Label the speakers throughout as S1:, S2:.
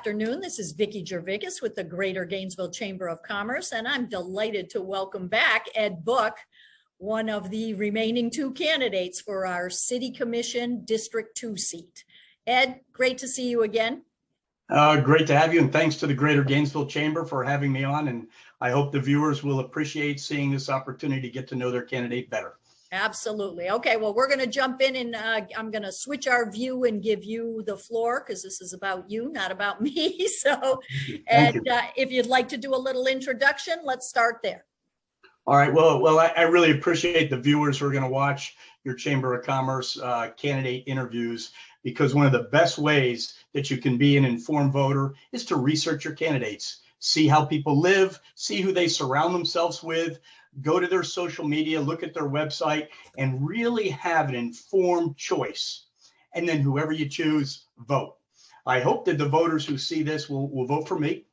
S1: afternoon. This is Vicki Gervais with the Greater Gainesville Chamber of Commerce, and I'm delighted to welcome back Ed Book, one of the remaining two candidates for our City Commission District 2 seat. Ed, great to see you again.
S2: Great to have you, and thanks to the Greater Gainesville Chamber for having me on, and I hope the viewers will appreciate seeing this opportunity to get to know their candidate better.
S1: Absolutely. Okay, well, we're going to jump in and I'm going to switch our view and give you the floor because this is about you, not about me. So, if you'd like to do a little introduction, let's start there.
S2: All right. Well, I really appreciate the viewers who are going to watch your Chamber of Commerce candidate interviews, because one of the best ways that you can be an informed voter is to research your candidates, see how people live, see who they surround themselves with, go to their social media, look at their website, and really have an informed choice. And then whoever you choose, vote. I hope that the voters who see this will vote for me.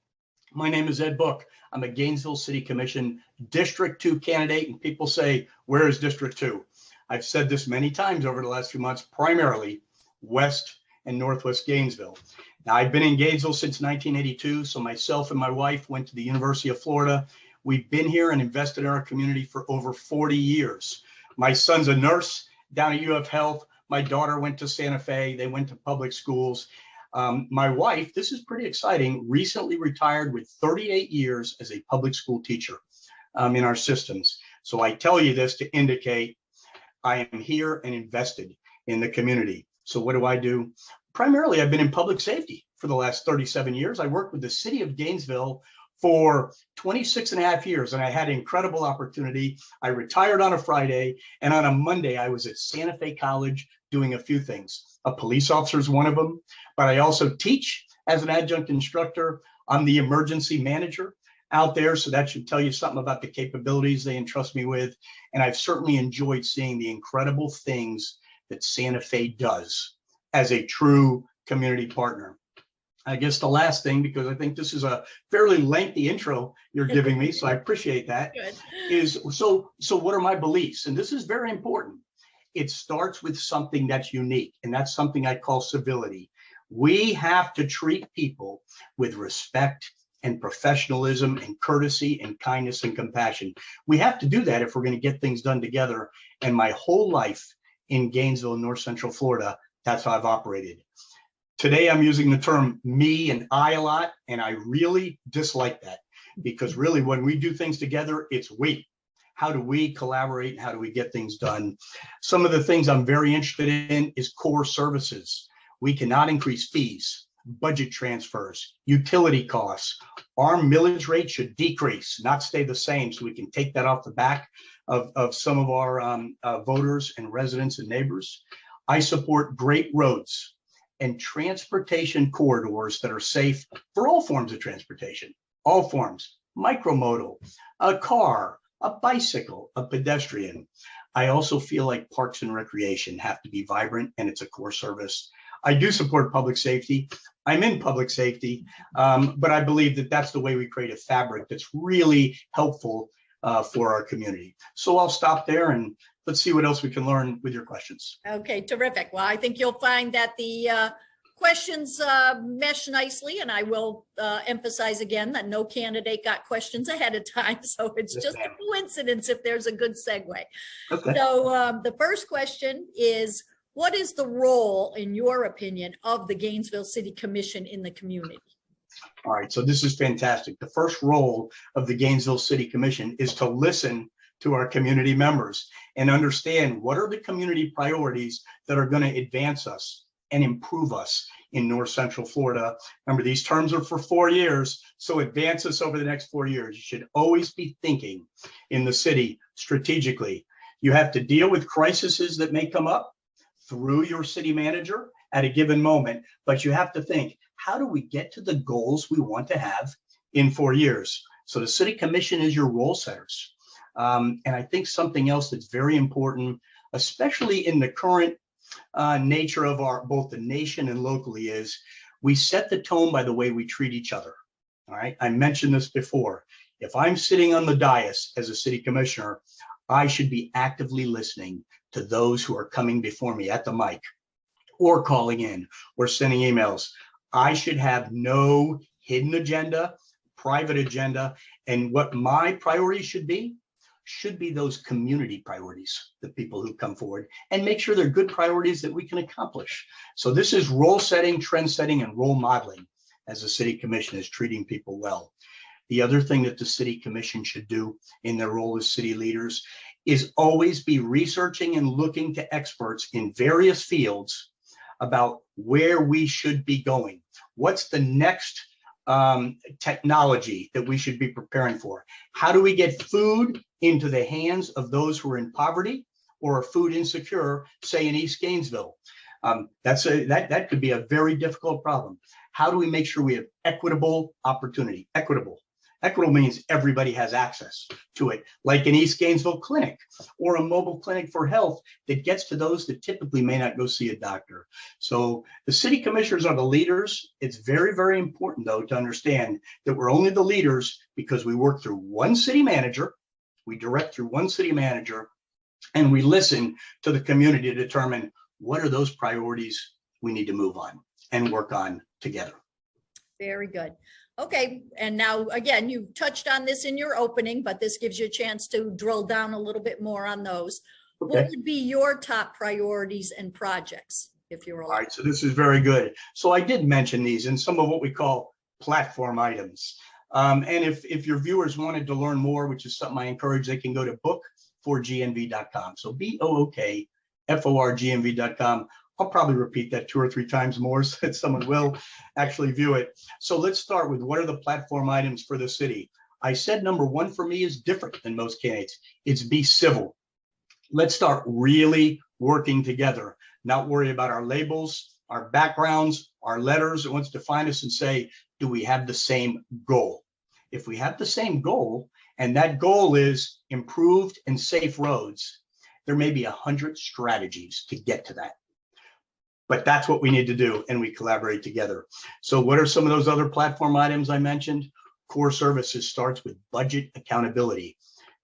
S2: My name is Ed Book. I'm a Gainesville City Commission District 2 candidate, and people say, where is District 2? I've said this many times over the last few months, primarily West and Northwest Gainesville. Now, I've been in Gainesville since 1982, so myself and my wife went to the University of Florida. We've been here and invested in our community for over 40 years. My son's a nurse down at UF Health. My daughter went to Santa Fe. They went to public schools. My wife, this is pretty exciting, recently retired with 38 years as a public school teacher in our systems. So I tell you this to indicate I am here and invested in the community. So what do? Primarily, I've been in public safety for the last 37 years. I worked with the city of Gainesville for 26 and a half years, and I had an incredible opportunity. I retired on a Friday, and on a Monday, I was at Santa Fe College doing a few things. A police officer is one of them, but I also teach as an adjunct instructor. I'm the emergency manager out there, so that should tell you something about the capabilities they entrust me with. And I've certainly enjoyed seeing the incredible things that Santa Fe does as a true community partner. I guess the last thing, because I think this is a fairly lengthy intro you're giving me, so I appreciate that, is so what are my beliefs? And this is very important. It starts with something that's unique, and that's something I call civility. We have to treat people with respect and professionalism and courtesy and kindness and compassion. We have to do that if we're going to get things done together. And my whole life in Gainesville, North Central Florida, that's how I've operated. Today, I'm using the term me and I a lot, and I really dislike that, because really when we do things together, it's we. How do we collaborate? How do we get things done? Some of the things I'm very interested in is core services. We cannot increase fees, budget transfers, utility costs. Our millage rate should decrease, not stay the same, so we can take that off the back of some of our voters and residents and neighbors. I support great roads and transportation corridors that are safe for all forms of transportation, all forms, micromodal, a car, a bicycle, a pedestrian. I also feel like parks and recreation have to be vibrant, and it's a core service. I do support public safety. I'm in public safety, but I believe that that's the way we create a fabric that's really helpful for our community. So I'll stop there and let's see what else we can learn with your questions.
S1: Okay, terrific. Well, I think you'll find that the questions mesh nicely, and I will emphasize again that no candidate got questions ahead of time, so it's just a coincidence if there's a good segue. Okay. So the first question is, what is the role, in your opinion, of the Gainesville City Commission in the community?
S2: All right, so this is fantastic. The first role of the Gainesville City Commission is to listen to our community members and understand what are the community priorities that are going to advance us and improve us in North Central Florida. Remember, these terms are for 4 years, so advance us over the next 4 years. You should always be thinking in the city strategically. You have to deal with crises that may come up through your city manager at a given moment, but you have to think, how do we get to the goals we want to have in 4 years? So the City Commission is your role setters. And I think something else that's very important, especially in the current nature of our both the nation and locally, is we set the tone by the way we treat each other. All right, I mentioned this before. If I'm sitting on the dais as a city commissioner, I should be actively listening to those who are coming before me at the mic or calling in or sending emails. I should have no hidden agenda, private agenda, and what my priorities should be those community priorities, the people who come forward, and make sure they're good priorities that we can accomplish. So this is role setting, trend setting, and role modeling as the city commission is treating people well. The other thing that the city commission should do in their role as city leaders is always be researching and looking to experts in various fields about where we should be going. What's the next technology that we should be preparing for? How do we get food into the hands of those who are in poverty or are food insecure, say in East Gainesville? That could be a very difficult problem. How do we make sure we have equitable opportunity? Equitable means everybody has access to it, like an East Gainesville clinic or a mobile clinic for health that gets to those that typically may not go see a doctor. So the city commissioners are the leaders. It's very, very important, though, to understand that we're only the leaders because we work through one city manager, we direct through one city manager, and we listen to the community to determine what are those priorities we need to move on and work on together.
S1: Very good. Okay, and now again, you touched on this in your opening, but this gives you a chance to drill down a little bit more on those.
S2: Okay.
S1: What would be your top priorities and projects, if you're
S2: All right, so this is very good. So I did mention these in some of what we call platform items. And if your viewers wanted to learn more, which is something I encourage, they can go to book4gnv.com. So bookforgnv.com. I'll probably repeat that 2 or 3 times more so that someone will actually view it. So let's start with what are the platform items for the city? I said number 1 for me is different than most candidates. It's be civil. Let's start really working together, not worry about our labels, our backgrounds, our letters that wants to define us, and say, do we have the same goal? If we have the same goal, and that goal is improved and safe roads, there may be 100 strategies to get to that. But that's what we need to do, and we collaborate together. So what are some of those other platform items I mentioned? Core services starts with budget accountability.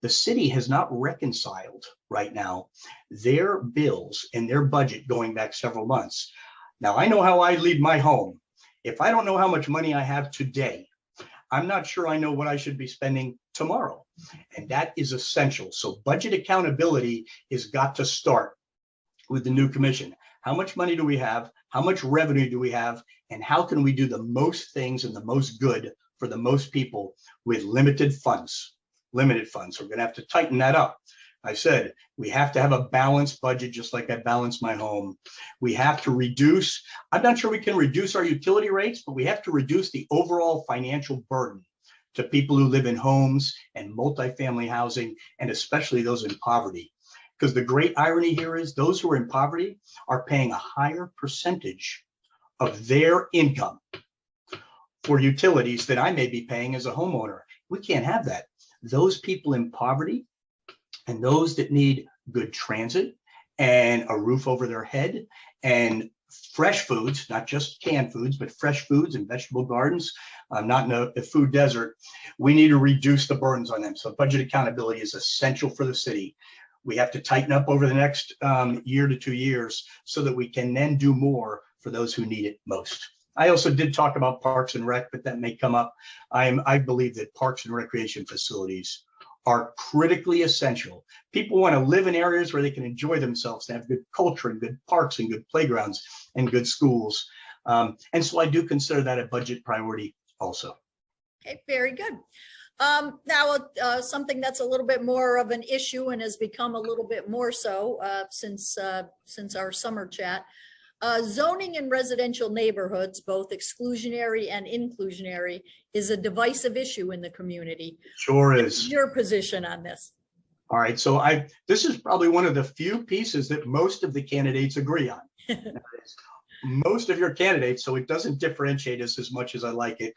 S2: The city has not reconciled right now their bills and their budget going back several months. Now, I know how I leave my home. If I don't know how much money I have today, I'm not sure I know what I should be spending tomorrow. And that is essential. So budget accountability has got to start with the new commission. How much money do we have? How much revenue do we have? And how can we do the most things and the most good for the most people with limited funds? Limited funds. We're going to have to tighten that up. I said we have to have a balanced budget, just like I balance my home. We have to reduce. I'm not sure we can reduce our utility rates, but we have to reduce the overall financial burden to people who live in homes and multifamily housing, and especially those in poverty. Because the great irony here is those who are in poverty are paying a higher percentage of their income for utilities than I may be paying as a homeowner. We can't have that. Those people in poverty and those that need good transit and a roof over their head and fresh foods, not just canned foods, but fresh foods and vegetable gardens, not in a food desert, we need to reduce the burdens on them. So budget accountability is essential for the city. We have to tighten up over the next year to 2 years so that we can then do more for those who need it most. I also did talk about Parks and Rec, but that may come up. I believe that parks and recreation facilities are critically essential. People want to live in areas where they can enjoy themselves, to have good culture and good parks and good playgrounds and good schools. And so I do consider that a budget priority also.
S1: Okay, very good. Now, something that's a little bit more of an issue and has become a little bit more so since our summer chat. Zoning in residential neighborhoods, both exclusionary and inclusionary, is a divisive issue in the community.
S2: Sure is.
S1: What's your position on this?
S2: All right, so this is probably one of the few pieces that most of the candidates agree on. Most of your candidates, so it doesn't differentiate us as much as I like it.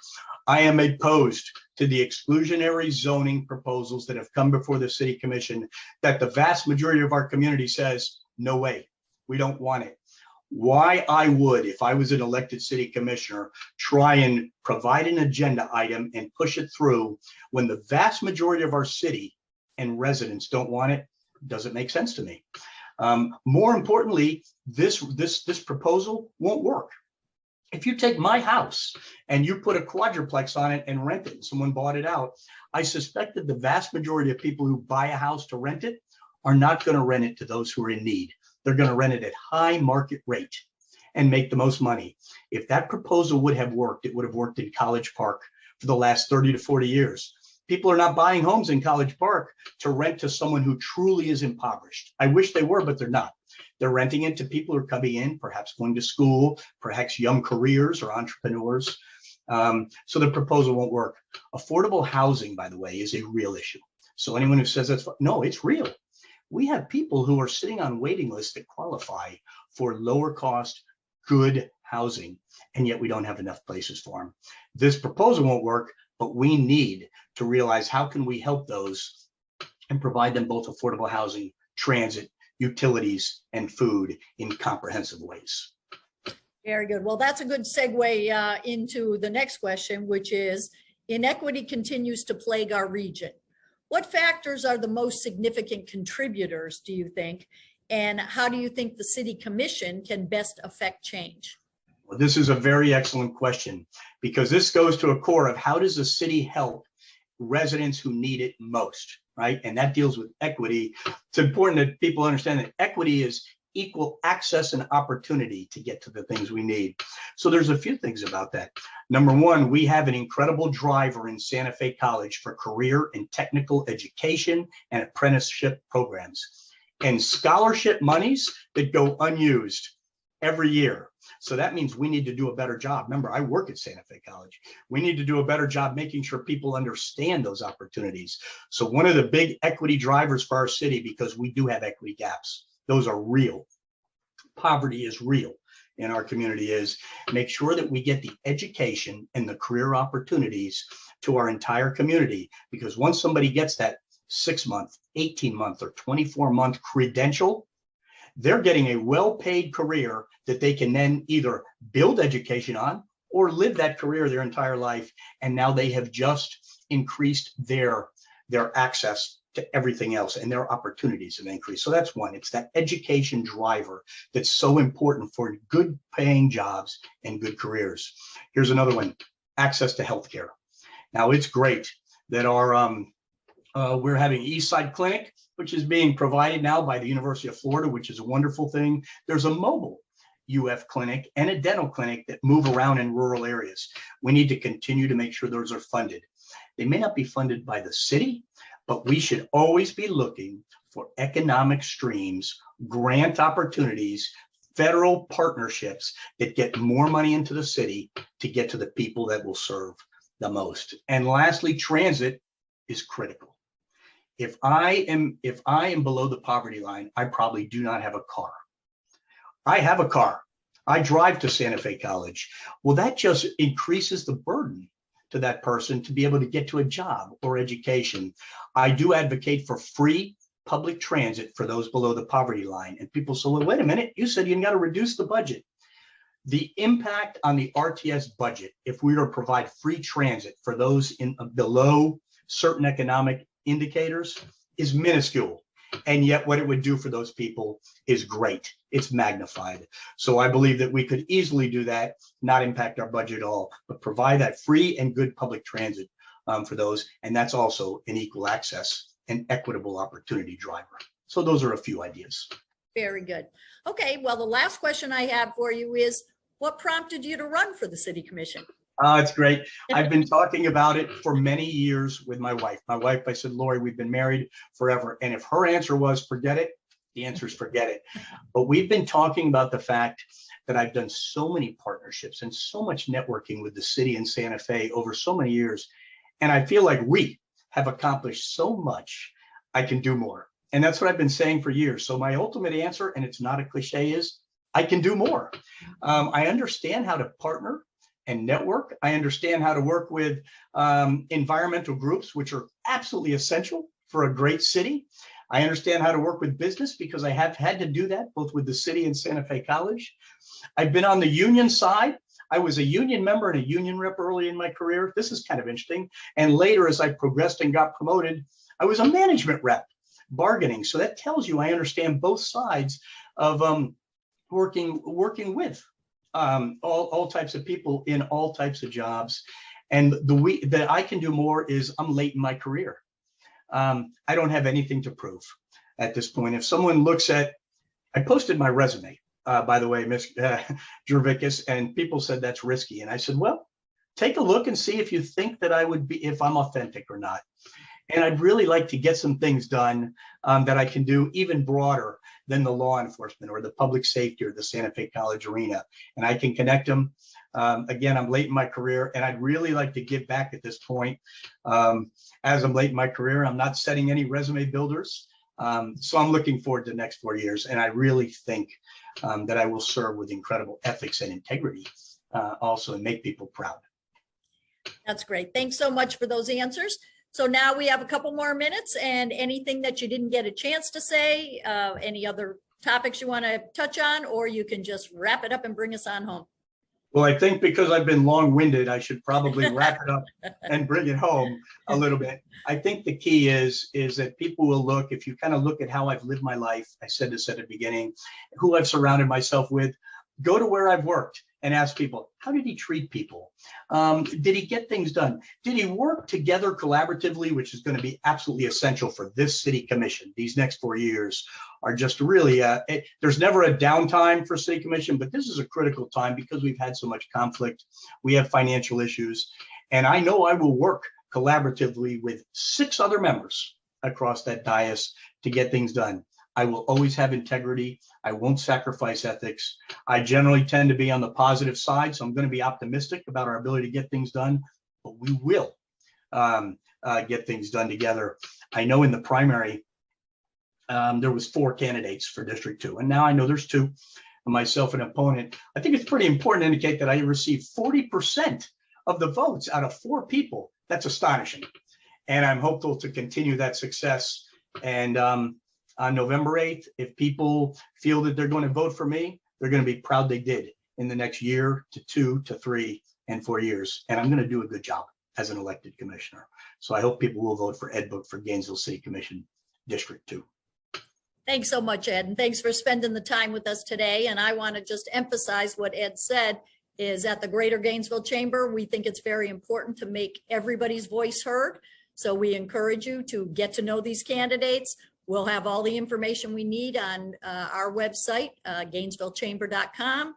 S2: I am opposed to the exclusionary zoning proposals that have come before the city commission that the vast majority of our community says, no way, we don't want it. Why I would, if I was an elected city commissioner, try and provide an agenda item and push it through when the vast majority of our city and residents don't want it, doesn't make sense to me. More importantly, this proposal won't work. If you take my house and you put a quadruplex on it and rent it, and someone bought it out, I suspect that the vast majority of people who buy a house to rent it are not going to rent it to those who are in need. They're going to rent it at high market rate and make the most money. If that proposal would have worked, it would have worked in College Park for the last 30 to 40 years. People are not buying homes in College Park to rent to someone who truly is impoverished. I wish they were, but they're not. They're renting it to people who are coming in, perhaps going to school, perhaps young careers or entrepreneurs. So the proposal won't work. Affordable housing, by the way, is a real issue. So anyone who says that's, no, it's real. We have people who are sitting on waiting lists that qualify for lower cost, good housing, and yet we don't have enough places for them. This proposal won't work, but we need to realize how can we help those and provide them both affordable housing, transit, utilities, and food in comprehensive ways.
S1: Very good. Well, that's a good segue into the next question, which is inequity continues to plague our region. What factors are the most significant contributors, do you think? And how do you think the city commission can best affect change?
S2: Well, this is a very excellent question, because this goes to a core of how does the city help residents who need it most, right? And that deals with equity. It's important that people understand that equity is equal access and opportunity to get to the things we need. So there's a few things about that. Number one, we have an incredible driver in Santa Fe College for career and technical education and apprenticeship programs and scholarship monies that go unused every year. So that means we need to do a better job. Remember, I work at Santa Fe College. We need to do a better job making sure people understand those opportunities. So one of the big equity drivers for our city, because we do have equity gaps, those are real. Poverty is real in our community, is make sure that we get the education and the career opportunities to our entire community. Because once somebody gets that 6-month, 18-month, or 24-month credential, they're getting a well-paid career that they can then either build education on or live that career their entire life. And now they have just increased their access to everything else, and their opportunities have increased. So that's one. It's that education driver that's so important for good paying jobs and good careers. Here's another one: access to healthcare. Now, it's great that we're having Eastside Clinic, which is being provided now by the University of Florida, which is a wonderful thing. There's a mobile UF clinic and a dental clinic that move around in rural areas. We need to continue to make sure those are funded. They may not be funded by the city, but we should always be looking for economic streams, grant opportunities, federal partnerships that get more money into the city to get to the people that will serve the most. And lastly, transit is critical. If I am below the poverty line, I probably do not have a car. I have a car. I drive to Santa Fe College. Well, that just increases the burden to that person to be able to get to a job or education. I do advocate for free public transit for those below the poverty line. And people say, well, wait a minute, you said you got to reduce the budget. The impact on the RTS budget, if we were to provide free transit for those in below certain economic indicators, is minuscule. And yet what it would do for those people is great. It's magnified. So I believe that we could easily do that, not impact our budget at all, but provide that free and good public transit for those. And that's also an equal access and equitable opportunity driver. So those are a few ideas.
S1: Very good. Okay, well, the last question I have for you is, what prompted you to run for the city commission?
S2: It's great. I've been talking about it for many years with my wife. I said, Lori, we've been married forever. And if her answer was forget it, the answer is forget it. But we've been talking about the fact that I've done so many partnerships and so much networking with the city in Santa Fe over so many years. And I feel like we have accomplished so much, I can do more. And that's what I've been saying for years. So my ultimate answer, and it's not a cliche, is I can do more. I understand how to partner and network. I understand how to work with environmental groups, which are absolutely essential for a great city. I understand how to work with business because I have had to do that both with the city and Santa Fe College. I've been on the union side. I was a union member and a union rep early in my career. This is kind of interesting. And later, as I progressed and got promoted, I was a management rep, bargaining. So that tells you I understand both sides of working with all types of people in all types of jobs. And the way that I can do more is I'm late in my career. I don't have anything to prove at this point. If someone looks at, I posted my resume, by the way, Ms. Jervicus, and people said that's risky. And I said, well, take a look and see if you think that I would be, if I'm authentic or not. And I'd really like to get some things done that I can do even broader than the law enforcement or the public safety or the Santa Fe College arena. And I can connect them. Again, I'm late in my career, and I'd really like to give back at this point. As I'm late in my career, I'm not setting any resume builders. So I'm looking forward to the next 4 years. And I really think that I will serve with incredible ethics and integrity also, and make people proud.
S1: That's great. Thanks so much for those answers. So now we have a couple more minutes, and anything that you didn't get a chance to say, any other topics you want to touch on, or you can just wrap it up and bring us on home.
S2: Well, I think because I've been long-winded, I should probably wrap it up and bring it home a little bit. I think the key is that people will look, if you kind of look at how I've lived my life, I said this at the beginning, who I've surrounded myself with, go to where I've worked and ask people, how did he treat people? Did he get things done? Did he work together collaboratively, which is going to be absolutely essential for this city commission? These next 4 years are just really, there's never a downtime for city commission, but this is a critical time because we've had so much conflict. We have financial issues, and I know I will work collaboratively with 6 other members across that dais to get things done. I will always have integrity. I won't sacrifice ethics. I generally tend to be on the positive side, so I'm going to be optimistic about our ability to get things done, but we will get things done together. I know in the primary, there was 4 candidates for District 2, and now I know there's 2, myself and opponent. I think it's pretty important to indicate that I received 40% of the votes out of 4 people. That's astonishing. And I'm hopeful to continue that success. And on November 8th, if people feel that they're going to vote for me, they're going to be proud they did in the next year to 2 to 3 and 4 years. And I'm going to do a good job as an elected commissioner. So I hope people will vote for Ed Book for Gainesville City Commission District 2.
S1: Thanks so much, Ed, and thanks for spending the time with us today. And I want to just emphasize what Ed said is at the Greater Gainesville Chamber, we think it's very important to make everybody's voice heard. So we encourage you to get to know these candidates. We'll have all the information we need on our website, GainesvilleChamber.com.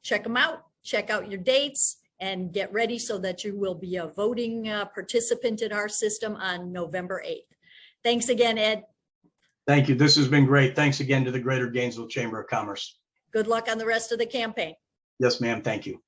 S1: Check them out, check out your dates, and get ready so that you will be a voting participant in our system on November 8th. Thanks again, Ed.
S2: Thank you. This has been great. Thanks again to the Greater Gainesville Chamber of Commerce.
S1: Good luck on the rest of the campaign.
S2: Yes, ma'am. Thank you.